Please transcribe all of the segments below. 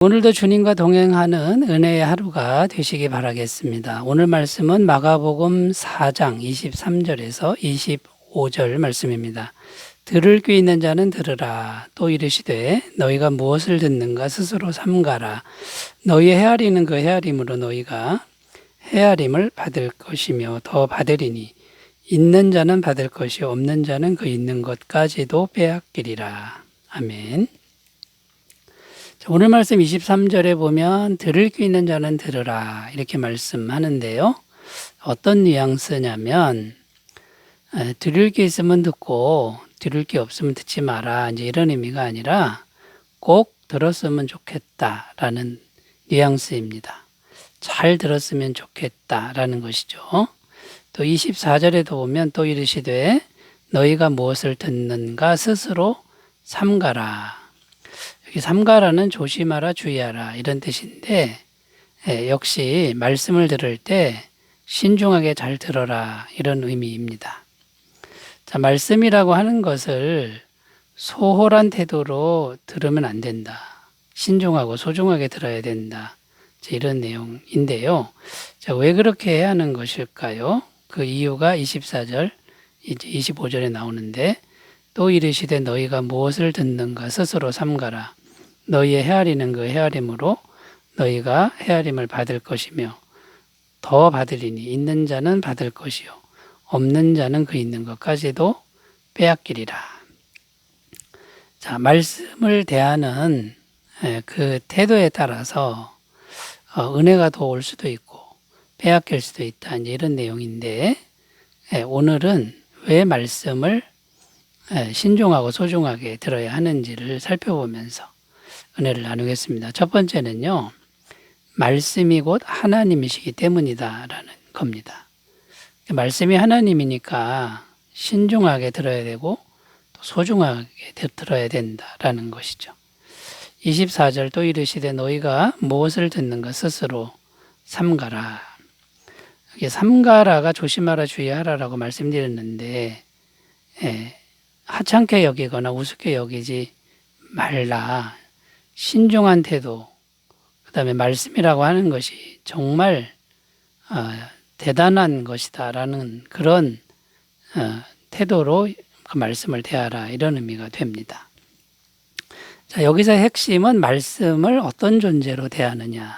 오늘도 주님과 동행하는 은혜의 하루가 되시기 바라겠습니다. 오늘 말씀은 마가복음 4장 23절에서 25절 말씀입니다. 들을 귀 있는 자는 들으라. 또 이르시되 너희가 무엇을 듣는가 스스로 삼가라. 너희의 헤아리는 그 헤아림으로 너희가 헤아림을 받을 것이며 더 받으리니 있는 자는 받을 것이 없는 자는 그 있는 것까지도 빼앗기리라. 아멘. 오늘 말씀 23절에 보면 들을 귀 있는 자는 들으라 이렇게 말씀하는데요. 어떤 뉘앙스냐면 들을 귀 있으면 듣고 들을 귀 없으면 듣지 마라 이제 이런 의미가 아니라 꼭 들었으면 좋겠다라는 뉘앙스입니다. 잘 들었으면 좋겠다라는 것이죠. 또 24절에도 보면 또 이르시되 너희가 무엇을 듣는가 스스로 삼가라. 여기 삼가라는 조심하라 주의하라 이런 뜻인데 역시 말씀을 들을 때 신중하게 잘 들어라 이런 의미입니다. 자, 말씀이라고 하는 것을 소홀한 태도로 들으면 안 된다. 신중하고 소중하게 들어야 된다. 이런 내용인데요. 자, 왜 그렇게 해야 하는 것일까요? 그 이유가 24절, 이제 25절에 나오는데 또 이르시되 너희가 무엇을 듣는가 스스로 삼가라. 너희의 헤아리는 그 헤아림으로 너희가 헤아림을 받을 것이며 더 받으리니 있는 자는 받을 것이요 없는 자는 그 있는 것까지도 빼앗기리라. 자, 말씀을 대하는 그 태도에 따라서 은혜가 더 올 수도 있고 빼앗길 수도 있다. 이제 이런 내용인데 오늘은 왜 말씀을 신중하고 소중하게 들어야 하는지를 살펴보면서 은혜를 나누겠습니다. 첫 번째는요. 말씀이 곧 하나님이시기 때문이다라는 겁니다. 말씀이 하나님이니까 신중하게 들어야 되고 또 소중하게 들어야 된다라는 것이죠. 24절 또 이르시되 너희가 무엇을 듣는가 스스로 삼가라. 이게 삼가라가 조심하라 주의하라라고 말씀드렸는데 하찮게 여기거나 우습게 여기지 말라. 신중한 태도, 그 다음에 말씀이라고 하는 것이 정말 대단한 것이다라는 그런 태도로 그 말씀을 대하라 이런 의미가 됩니다. 자, 여기서 핵심은 말씀을 어떤 존재로 대하느냐,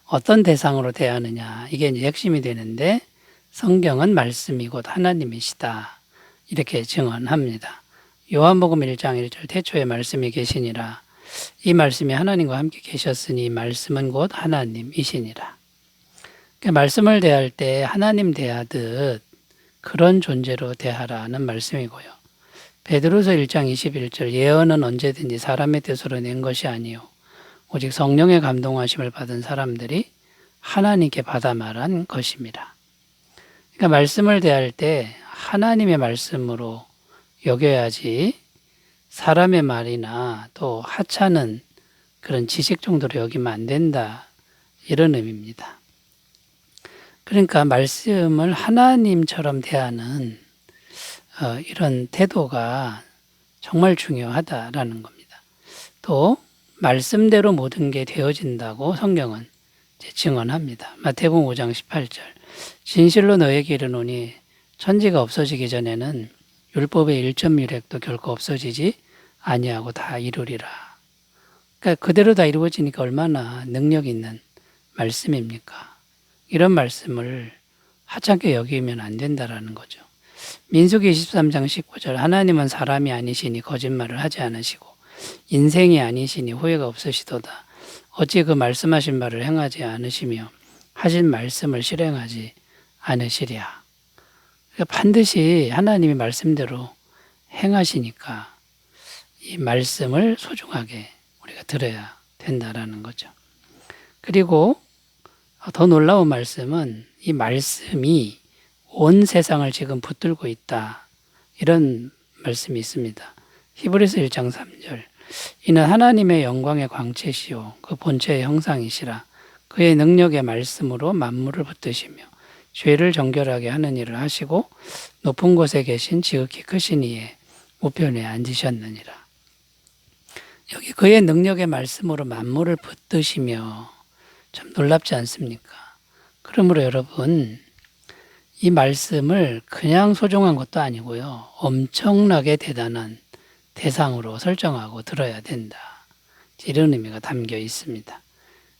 어떤 대상으로 대하느냐 이게 이제 핵심이 되는데 성경은 말씀이 곧 하나님이시다 이렇게 증언합니다. 요한복음 1장 1절 태초에 말씀이 계시니라. 이 말씀이 하나님과 함께 계셨으니 말씀은 곧 하나님이시니라. 그러니까 말씀을 대할 때 하나님 대하듯 그런 존재로 대하라는 말씀이고요. 베드로서 1장 21절 예언은 언제든지 사람의 뜻으로 낸 것이 아니요 오직 성령의 감동하심을 받은 사람들이 하나님께 받아 말한 것입니다. 그러니까 말씀을 대할 때 하나님의 말씀으로 여겨야지 사람의 말이나 또 하찮은 그런 지식 정도로 여기면 안 된다 이런 의미입니다. 그러니까 말씀을 하나님처럼 대하는 이런 태도가 정말 중요하다라는 겁니다. 또 말씀대로 모든 게 되어진다고 성경은 증언합니다. 마태복음 5장 18절 진실로 너에게 이르노니 천지가 없어지기 전에는 율법의 1.1획도 결코 없어지지 아니하고 다 이루리라. 그러니까 그대로 다 이루어지니까 얼마나 능력 있는 말씀입니까? 이런 말씀을 하찮게 여기면 안 된다라는 거죠. 민수기 23장 19절 하나님은 사람이 아니시니 거짓말을 하지 않으시고 인생이 아니시니 후회가 없으시도다. 어찌 그 말씀하신 바를 행하지 않으시며 하신 말씀을 실행하지 않으시랴. 그러니까 반드시 하나님의 말씀대로 행하시니까 이 말씀을 소중하게 우리가 들어야 된다라는 거죠. 그리고 더 놀라운 말씀은 이 말씀이 온 세상을 지금 붙들고 있다. 이런 말씀이 있습니다. 히브리서 1장 3절 이는 하나님의 영광의 광채시요 그 본체의 형상이시라 그의 능력의 말씀으로 만물을 붙드시며 죄를 정결하게 하는 일을 하시고 높은 곳에 계신 지극히 크신 이의 우편에 앉으셨느니라. 여기 그의 능력의 말씀으로 만물을 붙드시며 참 놀랍지 않습니까? 그러므로 여러분 이 말씀을 그냥 소중한 것도 아니고요. 엄청나게 대단한 대상으로 설정하고 들어야 된다. 이런 의미가 담겨 있습니다.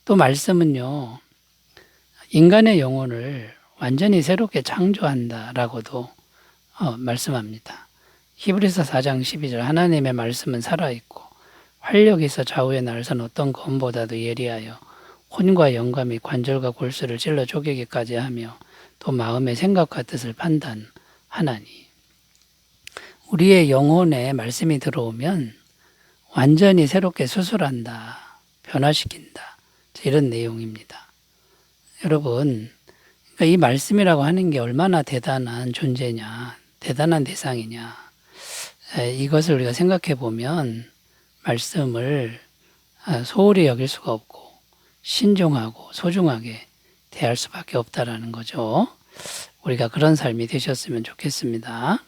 또 말씀은요. 인간의 영혼을 완전히 새롭게 창조한다라고도 말씀합니다. 히브리서 4장 12절 하나님의 말씀은 살아있고 활력이 있어 좌우에 날선 어떤 검보다도 예리하여 혼과 영과 및 관절과 골수를 찔러 쪼개기까지 하며 또 마음의 생각과 뜻을 판단하나니 우리의 영혼에 말씀이 들어오면 완전히 새롭게 수술한다, 변화시킨다 이런 내용입니다. 여러분 그러니까 이 말씀이라고 하는 게 얼마나 대단한 존재냐, 대단한 대상이냐 이것을 우리가 생각해 보면 말씀을 소홀히 여길 수가 없고 신중하고 소중하게 대할 수밖에 없다라는 거죠. 우리가 그런 삶이 되셨으면 좋겠습니다.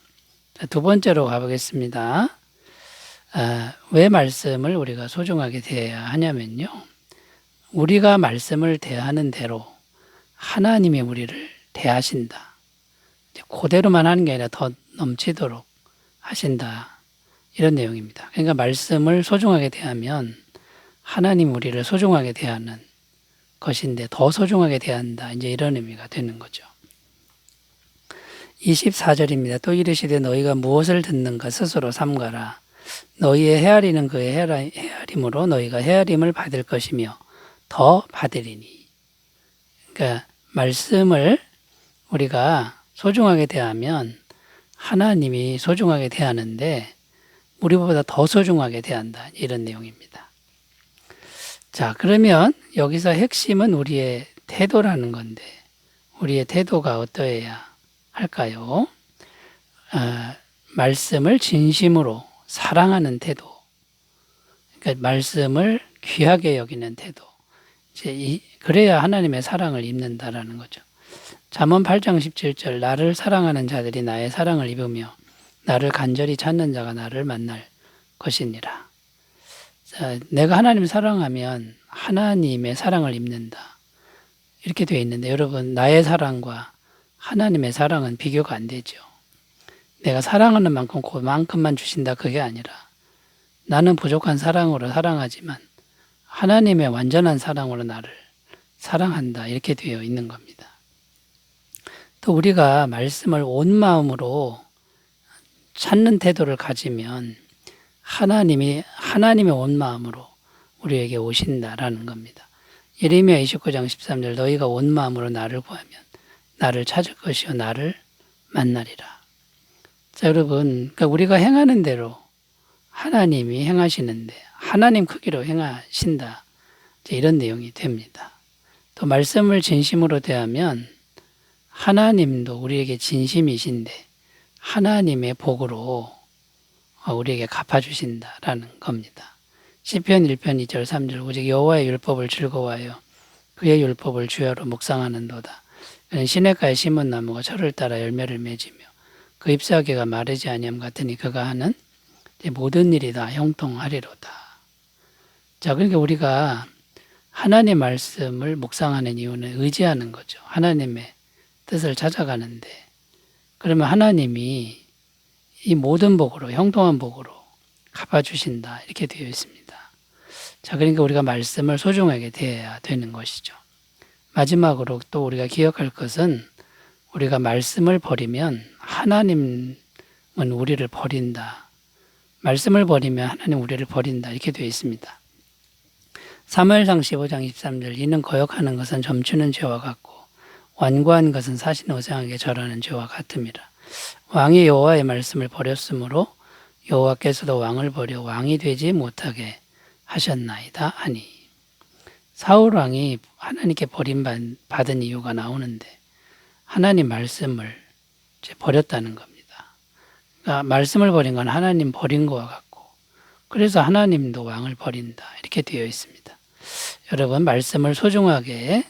두 번째로 가보겠습니다. 왜 말씀을 우리가 소중하게 대해야 하냐면요. 우리가 말씀을 대하는 대로 하나님이 우리를 대하신다. 그대로만 하는 게 아니라 더 넘치도록 하신다. 이런 내용입니다. 그러니까 말씀을 소중하게 대하면 하나님 우리를 소중하게 대하는 것인데 더 소중하게 대한다. 이제 이런 의미가 되는 거죠. 24절입니다. 또 이르시되 너희가 무엇을 듣는가 스스로 삼가라. 너희의 헤아리는 그의 헤아림으로 너희가 헤아림을 받을 것이며 더 받으리니. 그러니까 말씀을 우리가 소중하게 대하면 하나님이 소중하게 대하는데 우리보다 더 소중하게 대한다. 이런 내용입니다. 자, 그러면 여기서 핵심은 우리의 태도라는 건데 우리의 태도가 어떠해야 할까요? 말씀을 진심으로 사랑하는 태도. 그러니까 말씀을 귀하게 여기는 태도. 그래야 하나님의 사랑을 입는다라는 거죠. 잠언 8장 17절 나를 사랑하는 자들이 나의 사랑을 입으며 나를 간절히 찾는 자가 나를 만날 것이니라. 자, 내가 하나님을 사랑하면 하나님의 사랑을 입는다. 이렇게 되어 있는데 여러분 나의 사랑과 하나님의 사랑은 비교가 안 되죠. 내가 사랑하는 만큼 그만큼만 주신다 그게 아니라 나는 부족한 사랑으로 사랑하지만 하나님의 완전한 사랑으로 나를 사랑한다 이렇게 되어 있는 겁니다. 또 우리가 말씀을 온 마음으로 찾는 태도를 가지면 하나님의 온 마음으로 우리에게 오신다라는 겁니다. 예레미야 29장 13절 너희가 온 마음으로 나를 구하면 나를 찾을 것이요 나를 만나리라. 자 여러분 그러니까 우리가 행하는 대로 하나님이 행하시는데 하나님 크기로 행하신다. 이런 내용이 됩니다. 또 말씀을 진심으로 대하면 하나님도 우리에게 진심이신데 하나님의 복으로 우리에게 갚아주신다라는 겁니다. 시편 1편 2절 3절 오직 여호와의 율법을 즐거워하여 그의 율법을 주야로 묵상하는도다. 그는 시냇가에 심은 나무가 철을 따라 열매를 맺으며 그 잎사귀가 마르지 아니함 같으니 그가 하는 모든 일이 다 형통하리로다. 자, 그러니까 우리가 하나님의 말씀을 묵상하는 이유는 의지하는 거죠. 하나님의 뜻을 찾아가는데 그러면 하나님이 이 모든 복으로 형통한 복으로 갚아주신다 이렇게 되어 있습니다. 자, 그러니까 우리가 말씀을 소중하게 대해야 되는 것이죠. 마지막으로 또 우리가 기억할 것은 우리가 말씀을 버리면 하나님은 우리를 버린다. 말씀을 버리면 하나님 우리를 버린다 이렇게 되어 있습니다. 사무엘상 15장 23절 이는 거역하는 것은 점치는 죄와 같고 완고한 것은 사신 우상에게 절하는 죄와 같음이라. 왕이 여호와의 말씀을 버렸으므로 여호와께서도 왕을 버려 왕이 되지 못하게 하셨나이다 하니. 사울 왕이 하나님께 버림받은 이유가 나오는데 하나님 말씀을 버렸다는 겁니다. 그러니까 말씀을 버린 건 하나님 버린 것과 같고 그래서 하나님도 왕을 버린다 이렇게 되어 있습니다. 여러분 말씀을 소중하게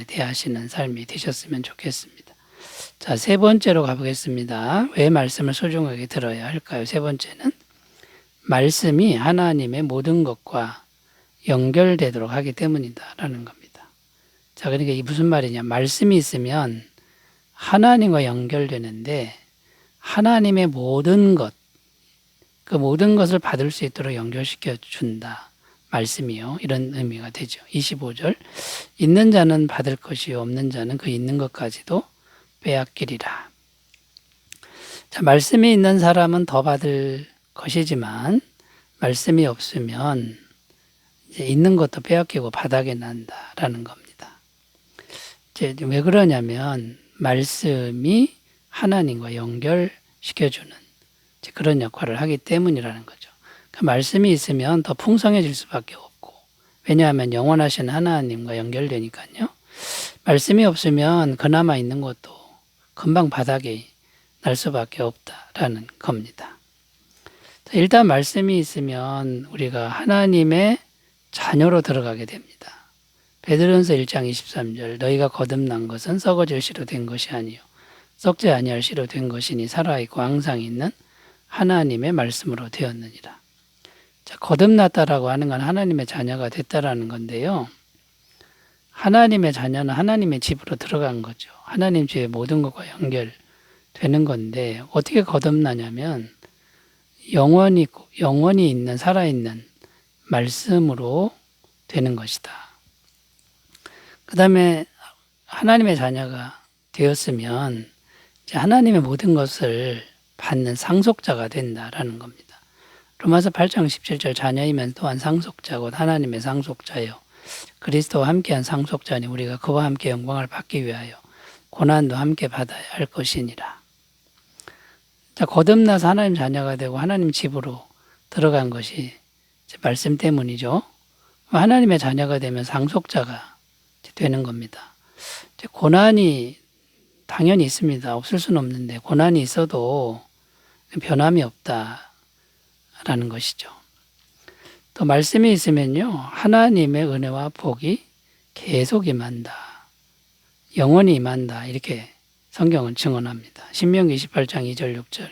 대하시는 삶이 되셨으면 좋겠습니다. 자, 세 번째로 가보겠습니다. 왜 말씀을 소중하게 들어야 할까요? 세 번째는 말씀이 하나님의 모든 것과 연결되도록 하기 때문이다라는 겁니다. 자, 그러니까 이 무슨 말이냐? 말씀이 있으면 하나님과 연결되는데 하나님의 모든 것, 그 모든 것을 받을 수 있도록 연결시켜 준다. 말씀이요. 이런 의미가 되죠. 25절. 있는 자는 받을 것이요. 없는 자는 그 있는 것까지도 빼앗기리라. 자, 말씀이 있는 사람은 더 받을 것이지만 말씀이 없으면 이제 있는 것도 빼앗기고 바닥에 난다라는 겁니다. 이제 왜 그러냐면 말씀이 하나님과 연결시켜주는 그런 역할을 하기 때문이라는 거죠. 그 말씀이 있으면 더 풍성해질 수밖에 없고, 왜냐하면 영원하신 하나님과 연결되니까요. 말씀이 없으면 그나마 있는 것도 금방 바닥에 날 수밖에 없다라는 겁니다. 일단 말씀이 있으면 우리가 하나님의 자녀로 들어가게 됩니다. 베드로전서 1장 23절 너희가 거듭난 것은 썩어질 씨로 된 것이 아니요 썩지 아니할 씨로 된 것이니 살아있고 항상 있는 하나님의 말씀으로 되었느니라. 자, 거듭났다라고 하는 건 하나님의 자녀가 됐다라는 건데요. 하나님의 자녀는 하나님의 집으로 들어간 거죠. 하나님 집의 모든 것과 연결되는 건데 어떻게 거듭나냐면 영원히 있는 살아있는 말씀으로 되는 것이다. 그 다음에 하나님의 자녀가 되었으면 이제 하나님의 모든 것을 받는 상속자가 된다라는 겁니다. 로마서 8장 17절 자녀이면 또한 상속자 곧 하나님의 상속자요 그리스도와 함께한 상속자니 우리가 그와 함께 영광을 받기 위하여 고난도 함께 받아야 할 것이니라. 자, 거듭나서 하나님 자녀가 되고 하나님 집으로 들어간 것이 말씀 때문이죠. 하나님의 자녀가 되면 상속자가 되는 겁니다. 고난이 당연히 있습니다. 없을 수는 없는데 고난이 있어도 변함이 없다라는 것이죠. 또 말씀이 있으면요. 하나님의 은혜와 복이 계속 임한다. 영원히 임한다. 이렇게 성경은 증언합니다. 신명기 28장 2절 6절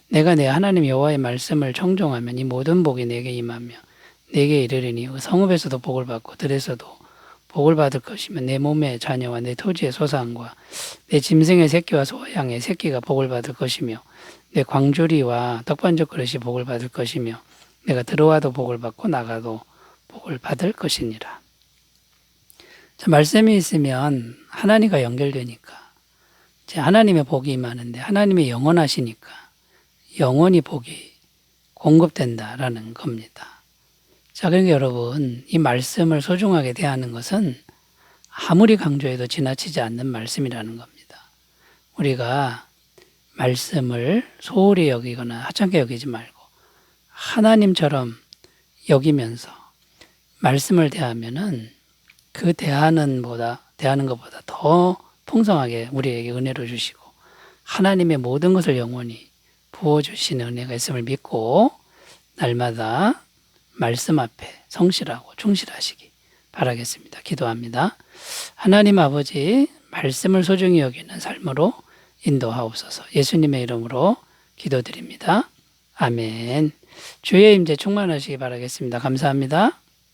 내가 내 하나님 여호와의 말씀을 청종하면 이 모든 복이 내게 임하며 내게 이르리니 성읍에서도 복을 받고 들에서도 복을 받을 것이며 내 몸의 자녀와 내 토지의 소산과 내 짐승의 새끼와 소양의 새끼가 복을 받을 것이며 내 광주리와 떡반죽 그릇이 복을 받을 것이며 내가 들어와도 복을 받고 나가도 복을 받을 것이니라. 자, 말씀이 있으면 하나님과 연결되니까 이제 하나님의 복이 임하는데 하나님이 영원하시니까 영원히 복이 공급된다라는 겁니다. 자, 그러니까 여러분 이 말씀을 소중하게 대하는 것은 아무리 강조해도 지나치지 않는 말씀이라는 겁니다. 우리가 말씀을 소홀히 여기거나 하찮게 여기지 말고 하나님처럼 여기면서 말씀을 대하면은 그 대하는 것보다 더 풍성하게 우리에게 은혜를 주시고 하나님의 모든 것을 영원히 부어주시는 은혜가 있음을 믿고 날마다 말씀 앞에 성실하고 충실하시기 바라겠습니다. 기도합니다. 하나님 아버지 말씀을 소중히 여기는 삶으로 인도하옵소서. 예수님의 이름으로 기도드립니다. 아멘. 주의 임재 충만하시기 바라겠습니다. 감사합니다.